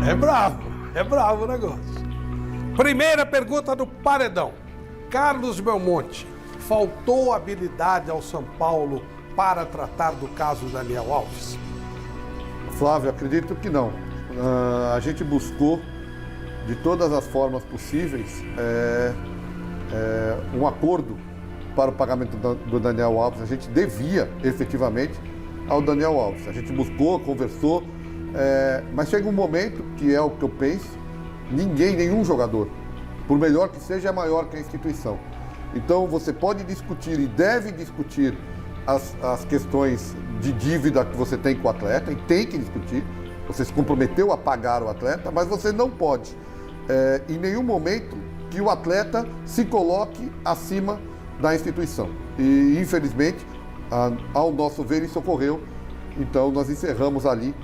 É bravo o negócio. Primeira pergunta do Paredão. Carlos Belmonte, faltou habilidade ao São Paulo para tratar do caso Daniel Alves? Flávio, acredito que não. A gente buscou, de todas as formas possíveis, um acordo para o pagamento do Daniel Alves. A gente devia, efetivamente, ao Daniel Alves. A gente buscou, conversou, mas chega um momento, que é o que eu penso, nenhum jogador, por melhor que seja, é maior que a instituição. Então, você pode discutir e deve discutir as questões de dívida que você tem com o atleta, e tem que discutir. Você se comprometeu a pagar o atleta, mas você não pode, em nenhum momento, que o atleta se coloque acima da instituição. E, infelizmente, ao nosso ver, isso ocorreu. Então, nós encerramos ali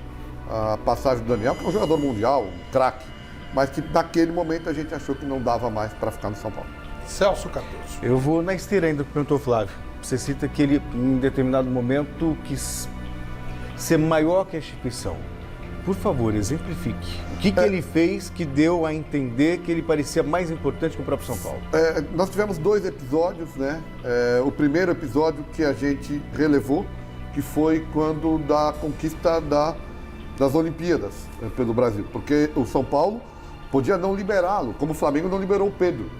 a passagem do Daniel, que é um jogador mundial, um craque, mas que naquele momento a gente achou que não dava mais para ficar no São Paulo. Celso Cardoso. Eu vou na esteira ainda que perguntou o Flávio. Você cita que ele, em determinado momento, quis ser maior que a instituição. Por favor, exemplifique. O que ele fez que deu a entender que ele parecia mais importante que o próprio São Paulo? Nós tivemos 2 episódios, né? O primeiro episódio que a gente relevou, que foi quando da conquista das Olimpíadas pelo Brasil. Porque o São Paulo podia não liberá-lo, como o Flamengo não liberou o Pedro.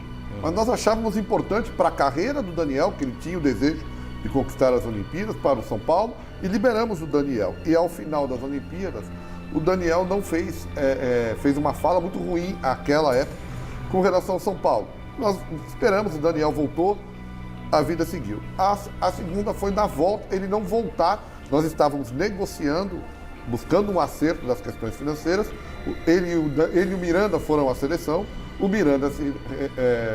Mas nós achávamos importante para a carreira do Daniel, que ele tinha o desejo de conquistar as Olimpíadas para o São Paulo, e liberamos o Daniel. E ao final das Olimpíadas, o Daniel não fez uma fala muito ruim àquela época com relação ao São Paulo. Nós esperamos, o Daniel voltou, a vida seguiu. A segunda foi na volta, ele não voltar. Nós estávamos negociando, buscando um acerto das questões financeiras. Ele e o Miranda foram à seleção, o Miranda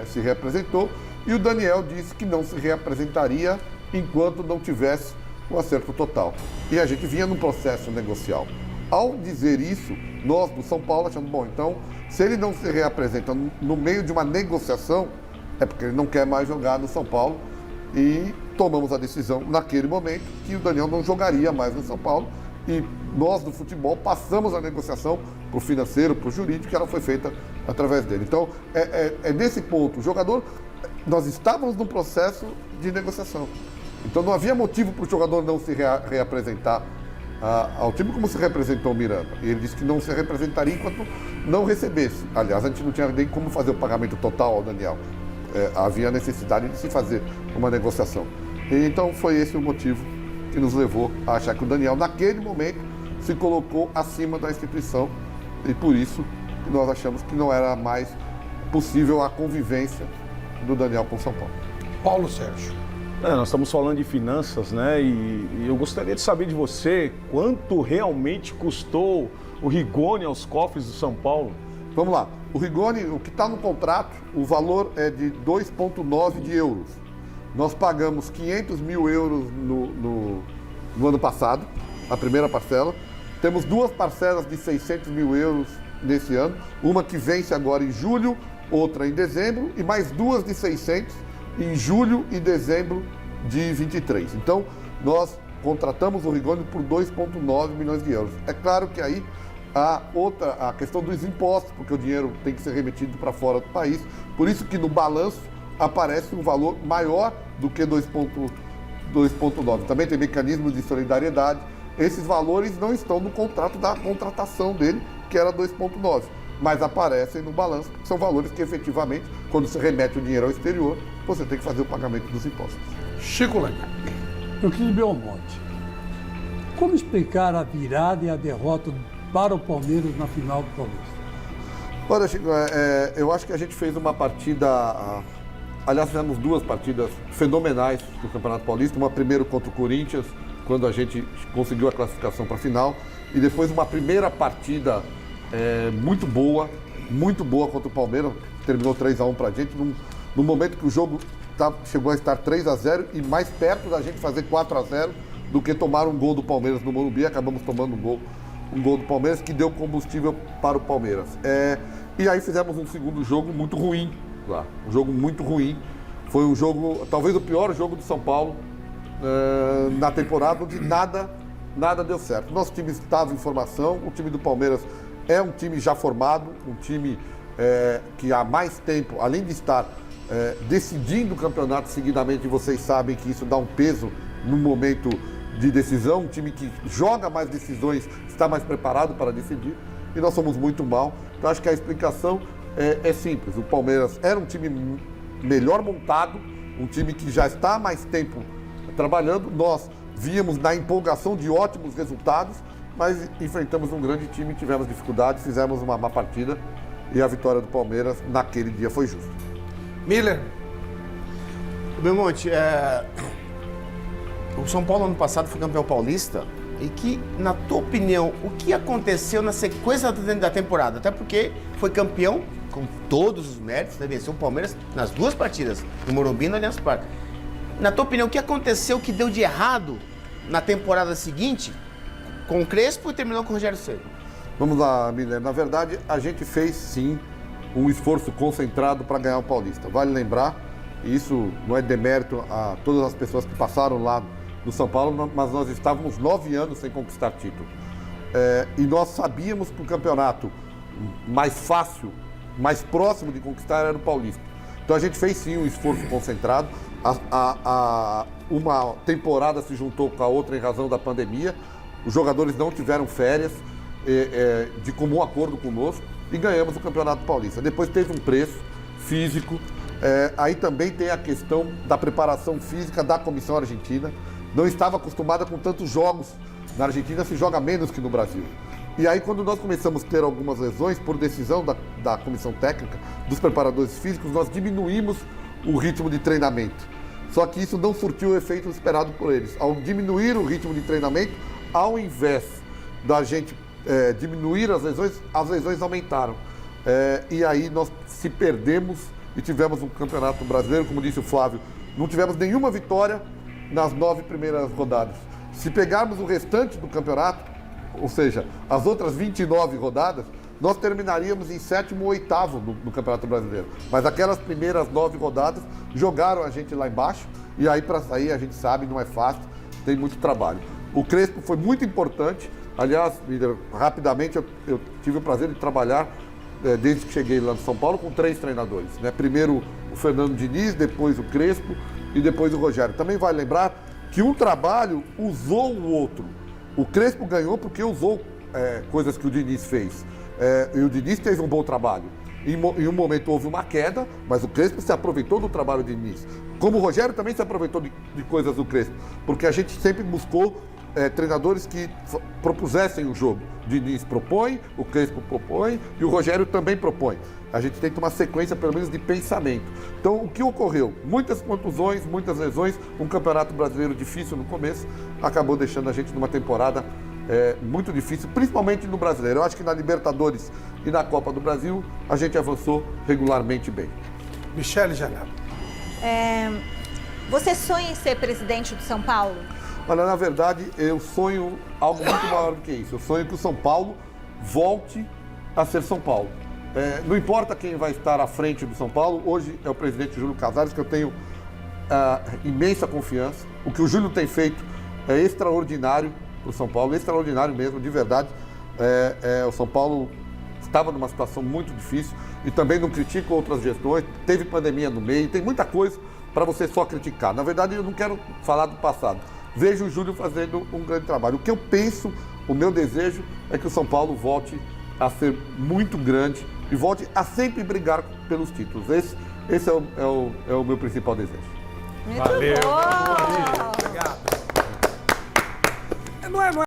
se reapresentou e o Daniel disse que não se reapresentaria enquanto não tivesse um acerto total. E a gente vinha num processo negocial. Ao dizer isso, nós do São Paulo achamos, bom, então, se ele não se reapresenta no meio de uma negociação, é porque ele não quer mais jogar no São Paulo, e tomamos a decisão naquele momento que o Daniel não jogaria mais no São Paulo, e nós do futebol passamos a negociação para o financeiro, para o jurídico, que ela foi feita através dele. Então, nesse ponto, o jogador, nós estávamos num processo de negociação. Então não havia motivo para o jogador não se reapresentar ao time como se representou o Miranda. E ele disse que não se representaria enquanto não recebesse. Aliás, a gente não tinha nem como fazer o pagamento total ao Daniel. Havia necessidade de se fazer uma negociação. E então foi esse o motivo que nos levou a achar que o Daniel, naquele momento, se colocou acima da instituição. E por isso que nós achamos que não era mais possível a convivência do Daniel com o São Paulo. Paulo Sérgio. Nós estamos falando de finanças, né? E eu gostaria de saber de você quanto realmente custou o Rigoni aos cofres do São Paulo. Vamos lá. O Rigoni, o que está no contrato, o valor é de 2,9 de euros. Nós pagamos 500 mil euros no ano passado, a primeira parcela. Temos 2 parcelas de 600 mil euros nesse ano, uma que vence agora em julho, outra em dezembro, e mais 2 de 600 em julho e dezembro de 23. Então, nós contratamos o Rigoni por 2,9 milhões de euros. É claro que aí a questão dos impostos, porque o dinheiro tem que ser remetido para fora do país, por isso que no balanço aparece um valor maior do que 2,9. Também tem mecanismo de solidariedade. Esses valores não estão no contrato da contratação dele, que era 2,9, mas aparecem no balanço, porque são valores que efetivamente, quando você remete o dinheiro ao exterior, você tem que fazer o pagamento dos impostos. Chico Lenha. Euclides Belmonte, como explicar a virada e a derrota para o Palmeiras na final do Paulista? Olha, Chico, eu acho que a gente fez uma partida, aliás, fizemos 2 partidas fenomenais do Campeonato Paulista, uma primeiro contra o Corinthians, quando a gente conseguiu a classificação para a final, e depois uma primeira partida muito boa contra o Palmeiras, terminou 3-1 para a gente, no momento que o jogo chegou a estar 3-0 e mais perto da gente fazer 4-0 do que tomar um gol do Palmeiras no Morumbi. Acabamos tomando um gol do Palmeiras que deu combustível para o Palmeiras. E aí fizemos um segundo jogo muito ruim lá, um jogo muito ruim. Foi um jogo, talvez o pior jogo do São Paulo na temporada, onde nada deu certo. Nosso time estava em formação, o time do Palmeiras é um time já formado, um time que há mais tempo, além de estar decidindo o campeonato seguidamente, vocês sabem que isso dá um peso no momento de decisão, um time que joga mais decisões, está mais preparado para decidir, e nós somos muito mal. Então acho que a explicação é simples. O Palmeiras era um time melhor montado, um time que já está há mais tempo trabalhando. Nós víamos na empolgação de ótimos resultados, mas enfrentamos um grande time, tivemos dificuldades, fizemos uma má partida e a vitória do Palmeiras naquele dia foi justa. Miller. Belmonte, o São Paulo ano passado foi campeão paulista e que, na tua opinião, o que aconteceu na sequência da temporada? Até porque foi campeão com todos os méritos, né? Venceu o Palmeiras nas 2 partidas, no Morumbi e no Allianz Parque. Na tua opinião, o que aconteceu que deu de errado na temporada seguinte com o Crespo e terminou com o Rogério Ceni? Vamos lá, Miller. Na verdade, a gente fez sim um esforço concentrado para ganhar o Paulista. Vale lembrar, e isso não é demérito a todas as pessoas que passaram lá no São Paulo, mas nós estávamos 9 anos sem conquistar título. E nós sabíamos que o campeonato mais fácil, mais próximo de conquistar era o Paulista. Então a gente fez sim um esforço concentrado. Uma temporada se juntou com a outra em razão da pandemia. Os jogadores não tiveram férias de comum acordo conosco e ganhamos o Campeonato Paulista. Depois teve um preço físico. Aí também tem a questão da preparação física da comissão argentina. Não estava acostumada com tantos jogos. Na Argentina se joga menos que no Brasil. E aí, quando nós começamos a ter algumas lesões, por decisão da comissão técnica, dos preparadores físicos, nós diminuímos o ritmo de treinamento. Só que isso não surtiu o efeito esperado por eles. Ao diminuir o ritmo de treinamento, ao invés da gente diminuir as lesões aumentaram. E aí nós se perdemos e tivemos um campeonato brasileiro, como disse o Flávio, não tivemos nenhuma vitória nas 9 primeiras rodadas. Se pegarmos o restante do campeonato, ou seja, as outras 29 rodadas, nós terminaríamos em 7º ou 8º no Campeonato Brasileiro. Mas aquelas primeiras 9 rodadas jogaram a gente lá embaixo, e aí para sair a gente sabe, não é fácil, tem muito trabalho. O Crespo foi muito importante. Aliás, rapidamente eu tive o prazer de trabalhar desde que cheguei lá no São Paulo com 3 treinadores, né? Primeiro o Fernando Diniz, depois o Crespo e depois o Rogério. Também vale lembrar que um trabalho usou o outro. O Crespo ganhou porque usou coisas que o Diniz fez. E o Diniz teve um bom trabalho. Em um momento houve uma queda, mas o Crespo se aproveitou do trabalho do Diniz. Como o Rogério também se aproveitou de coisas do Crespo, porque a gente sempre buscou treinadores que propusessem o jogo. O Diniz propõe, o Crespo propõe e o Rogério também propõe. A gente tem que ter uma sequência, pelo menos, de pensamento. Então, o que ocorreu? Muitas contusões, muitas lesões, um campeonato brasileiro difícil no começo, acabou deixando a gente numa temporada muito difícil, principalmente no Brasileiro. Eu acho que na Libertadores e na Copa do Brasil, a gente avançou regularmente bem. Michele Janela. Você sonha em ser presidente do São Paulo? Olha, na verdade, eu sonho algo muito maior do que isso. Eu sonho que o São Paulo volte a ser São Paulo. Não importa quem vai estar à frente do São Paulo, hoje é o presidente Júlio Casares, que eu tenho imensa confiança. O que o Júlio tem feito é extraordinário para o São Paulo, extraordinário mesmo, de verdade. O São Paulo estava numa situação muito difícil e também não critico outras gestões, teve pandemia no meio, tem muita coisa para você só criticar. Na verdade, eu não quero falar do passado. Vejo o Júlio fazendo um grande trabalho. O que eu penso, o meu desejo é que o São Paulo volte a ser muito grande e volte a sempre brigar pelos títulos. Esse é o meu principal desejo. Muito bom!